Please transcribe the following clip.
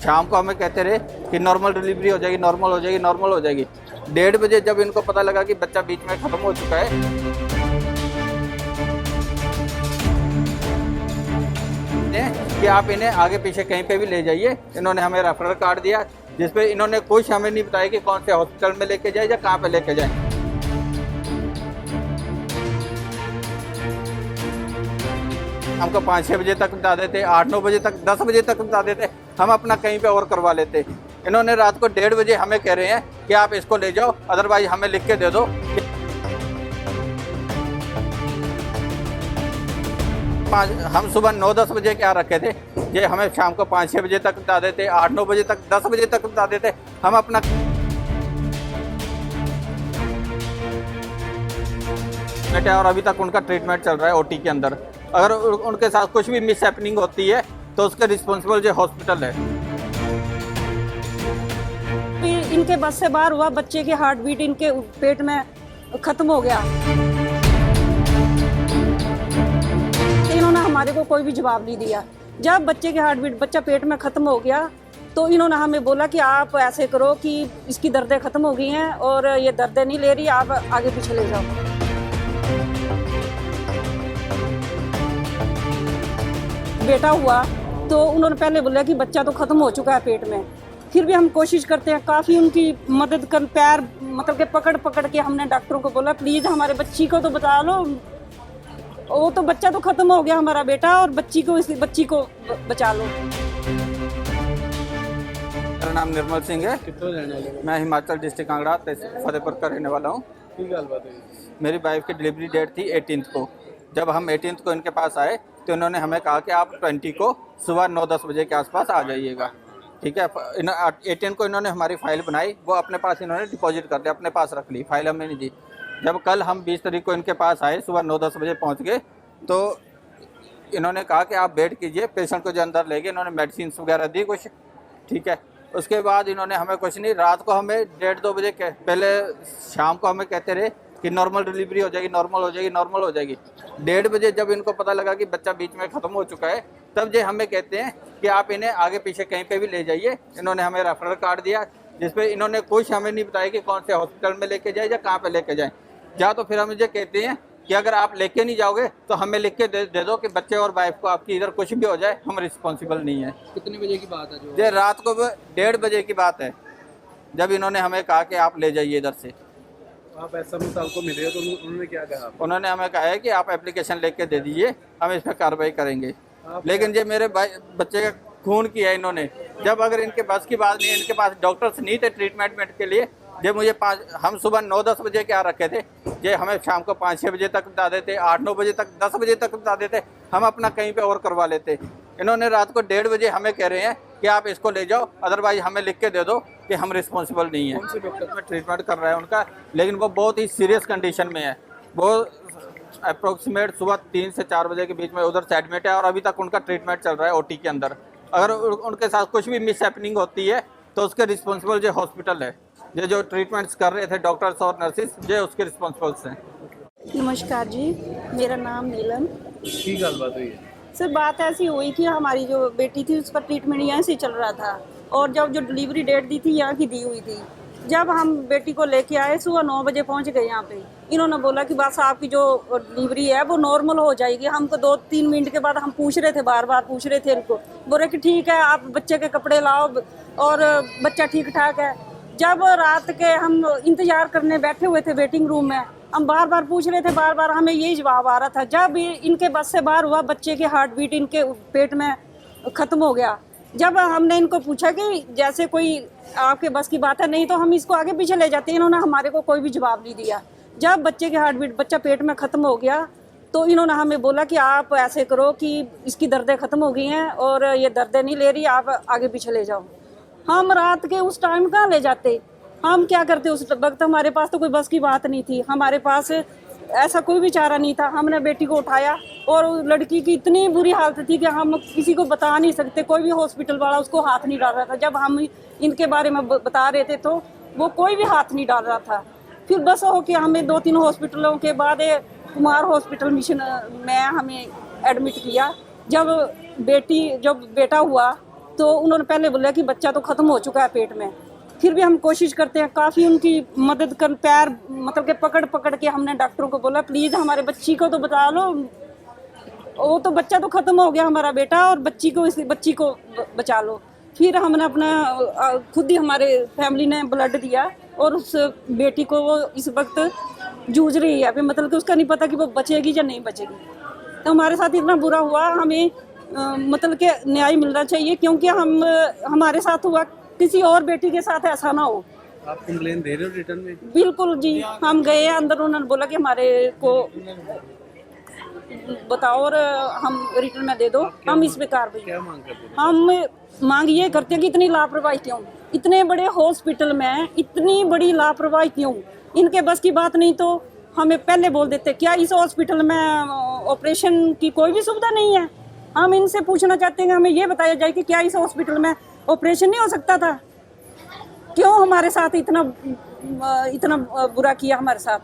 शाम को हमें कहते रहे कि नॉर्मल डिलीवरी हो जाएगी, नॉर्मल हो जाएगी, नॉर्मल हो जाएगी। 1:30 बजे जब इनको पता लगा कि बच्चा बीच में खत्म हो चुका है, कि आप इन्हें आगे पीछे कहीं पे भी ले जाइए। इन्होंने हमें रेफरल कार्ड दिया, जिसपे इन्होंने कुछ हमें नहीं बताया कि कौन से हॉस्पिटल में लेके जाए या कहाँ पे लेके जाए। हमको 5-6 बजे तक बता देते, 8-9 बजे तक, 10 बजे तक बता देते, हम अपना कहीं पे और करवा लेते। इन्होंने रात को 1:30 बजे हमें कह रहे हैं कि आप इसको ले जाओ, अदरवाइज हमें लिख के दे दो। हम सुबह 9-10 बजे क्या रखे थे, ये हमें शाम को 5-6 बजे तक बता देते, 8-9 बजे तक, 10 बजे तक बता देते। हम अपना बेटा, और अभी तक उनका ट्रीटमेंट चल रहा है ओटी के अंदर। अगर उनके साथ कुछ भी मिस हैपनिंग होती है तो उसके रिस्पॉन्सिबल जो हॉस्पिटल है। इनके बस से बाहर हुआ, बच्चे की हार्ट बीट इनके पेट में खत्म हो गया। इन्होंने हमारे को कोई भी जवाब नहीं दिया। जब बच्चे की हार्ट बीट, बच्चा पेट में खत्म हो गया, तो इन्होंने हमें बोला कि आप ऐसे करो कि इसकी दर्दें खत्म हो गई हैं और ये दर्दें नहीं ले रही, आप आगे पीछे ले जाओ। बेटा हुआ तो उन्होंने पहले बोला कि बच्चा तो खत्म हो चुका है पेट में। फिर भी हम कोशिश करते हैं, काफ़ी उनकी मदद कर, पैर मतलब कि पकड़ के हमने डॉक्टरों को बोला प्लीज़ हमारे बच्ची को तो बता लो, वो तो बच्चा तो खत्म हो गया हमारा बेटा, और बच्ची को बचा लो। मेरा नाम निर्मल सिंह है। कितने रहने वाले? मैं हिमाचल डिस्ट्रिक्ट कांगड़ा फतेहपुर का रहने वाला हूँ। बात है। मेरी वाइफ की डिलीवरी डेट थी 18 को। जब हम 18 को इनके पास आए तो इन्होंने हमें कहा कि आप 20 को सुबह 9-10 बजे के आसपास आ जाइएगा। ठीक है, 18 को इन्होंने हमारी फ़ाइल बनाई, वो अपने पास इन्होंने डिपॉजिट कर दिया, अपने पास रख ली, फ़ाइल हमें नहीं दी। जब कल हम 20 तारीख को इनके पास आए, सुबह 9-10 बजे पहुंच गए, तो इन्होंने कहा कि आप वेट कीजिए। पेशेंट को जो अंदर ले गए, इन्होंने मेडिसिन वगैरह दी कुछ। ठीक है, उसके बाद इन्होंने हमें कुछ नहीं, रात को हमें 1:30-2 बजे पहले शाम को हमें कहते रहे कि नॉर्मल डिलीवरी हो जाएगी, नॉर्मल हो जाएगी, नॉर्मल हो जाएगी। 1:30 बजे जब इनको पता लगा कि बच्चा बीच में ख़त्म हो चुका है, तब ये हमें कहते हैं कि आप इन्हें आगे पीछे कहीं पे भी ले जाइए। इन्होंने हमें रेफरल कार्ड दिया, जिसपे इन्होंने कुछ हमें नहीं बताया कि कौन से हॉस्पिटल में लेके जाए या कहाँ पे लेके जाएँ। या तो फिर हम मुझे कहते हैं कि अगर आप लेके नहीं जाओगे तो हमें लिख के दे दो कि बच्चे और वाइफ को आपकी इधर कुछ भी हो जाए, हम रिस्पॉन्सिबल नहीं है। कितने बजे की बात है? ये रात को 1:30 बजे की बात है, जब इन्होंने हमें कहा कि आप ले जाइए इधर से। आप ऐसा साहब को मिले हो तो उन्होंने क्या कहा? उन्होंने हमें कहा है कि आप एप्लीकेशन लेके दे दीजिए, हम इस पर कार्रवाई करेंगे। लेकिन ये मेरे बच्चे का खून किया इन्होंने। जब अगर इनके बस की बात नहीं, इनके पास डॉक्टर्स नहीं थे ट्रीटमेंट के लिए, जब मुझे हम सुबह 9-10 बजे क्या रखे थे, ये हमें शाम को 5-6 बजे तक बता देते, 8-9 बजे तक, 10 बजे तक बता देते, हम अपना कहीं पे और करवा लेते। इन्होंने रात को 1:30 बजे हमें कह रहे हैं कि आप इसको ले जाओ, अदरवाइज हमें लिख के दे दो कि हम रिस्पॉन्सिबल नहीं है। कौन से डॉक्टर में ट्रीटमेंट कर रहा है उनका, लेकिन वो बहुत ही सीरियस कंडीशन में है। वो अप्रोक्सीमेट सुबह 3 से 4 बजे के बीच में उधर से एडमिट है, और अभी तक उनका ट्रीटमेंट चल रहा है ओटी के अंदर। अगर उनके साथ कुछ भी मिस हैपनिंग होती है तो उसके रिस्पॉन्सिबल जो हॉस्पिटल है, जो ट्रीटमेंट्स कर रहे थे डॉक्टर्स और नर्सिस, जो उसके रिस्पॉन्सिबल्स हैं। नमस्कार जी, मेरा नाम नीलम। की बात हुई है? सर बात ऐसी हुई कि हमारी जो बेटी थी उसका ट्रीटमेंट यहाँ से चल रहा था, और जब जो डिलीवरी डेट दी थी यहाँ की दी हुई थी। जब हम बेटी को लेके आए, सुबह 9 बजे पहुँच गए यहाँ पे। इन्होंने बोला कि बस आपकी जो डिलीवरी है वो नॉर्मल हो जाएगी। हमको 2-3 मिनट के बाद हम पूछ रहे थे, बार बार पूछ रहे थे इनको, बोले कि ठीक है आप बच्चे के कपड़े लाओ और बच्चा ठीक ठाक है। जब रात के हम इंतज़ार करने बैठे हुए थे वेटिंग रूम में, हम बार बार पूछ रहे थे, बार बार हमें यही जवाब आ रहा था। जब इनके बस से बाहर हुआ, बच्चे की हार्ट बीट इनके पेट में ख़त्म हो गया। जब हमने इनको पूछा कि जैसे कोई आपके बस की बात है, नहीं तो हम इसको आगे पीछे ले जाते, इन्होंने हमारे को कोई भी जवाब नहीं दिया। जब बच्चे की हार्ट बीट, बच्चा पेट में ख़त्म हो गया, तो इन्होंने हमें बोला कि आप ऐसे करो कि इसकी दर्दें ख़त्म हो गई हैं और ये दर्दें नहीं ले रही, आप आगे पीछे ले जाओ। हम रात के उस टाइम कहाँ ले जाते, हम क्या करते उस वक्त? हमारे पास तो कोई बस की बात नहीं थी, हमारे पास ऐसा कोई भी चारा नहीं था। हमने बेटी को उठाया, और लड़की की इतनी बुरी हालत थी कि हम किसी को बता नहीं सकते, कोई भी हॉस्पिटल वाला उसको हाथ नहीं डाल रहा था। जब हम इनके बारे में बता रहे थे तो वो कोई भी हाथ नहीं डाल रहा था। फिर बस हो के हमें 2-3 हॉस्पिटलों के बाद कुमार हॉस्पिटल मिशन में हमें एडमिट किया। जब बेटा हुआ तो उन्होंने पहले बोला कि बच्चा तो ख़त्म हो चुका है पेट में। फिर भी हम कोशिश करते हैं, काफ़ी उनकी मदद कर, पैर मतलब कि पकड़ पकड़ के हमने डॉक्टरों को बोला प्लीज़ हमारे बच्ची को तो बता लो, वो तो बच्चा तो ख़त्म हो गया हमारा बेटा, और बच्ची को बचा लो। फिर हमने अपना खुद ही हमारे फैमिली ने ब्लड दिया और उस बेटी को वो इस वक्त जूझ रही है अभी, मतलब कि उसका नहीं पता कि वो बचेगी या नहीं बचेगी। तो हमारे साथ इतना बुरा हुआ, हमें मतलब कि न्याय मिलना चाहिए, क्योंकि हमारे साथ हुआ, किसी और बेटी के साथ ऐसा ना हो। आप कंप्लेन दे रहे हो रिटर्न में? बिल्कुल जी, हम गए अंदर, उन्होंने बोला कि हमारे को बताओ और हम रिटर्न में दे दो, हम इस पे कार्रवाई। क्या मांग करते हैं? हम मांग ये करते हैं कि इतनी लापरवाही क्यों, इतने बड़े हॉस्पिटल में इतनी बड़ी लापरवाही क्यों? इनके बस की बात नहीं तो हमें पहले बोल देते। क्या इस हॉस्पिटल में ऑपरेशन की कोई भी सुविधा नहीं है? हम इनसे पूछना चाहते हैं, हमें ये बताया जाए कि क्या इस हॉस्पिटल में ऑपरेशन नहीं हो सकता था? क्यों हमारे साथ इतना बुरा किया हमारे साथ?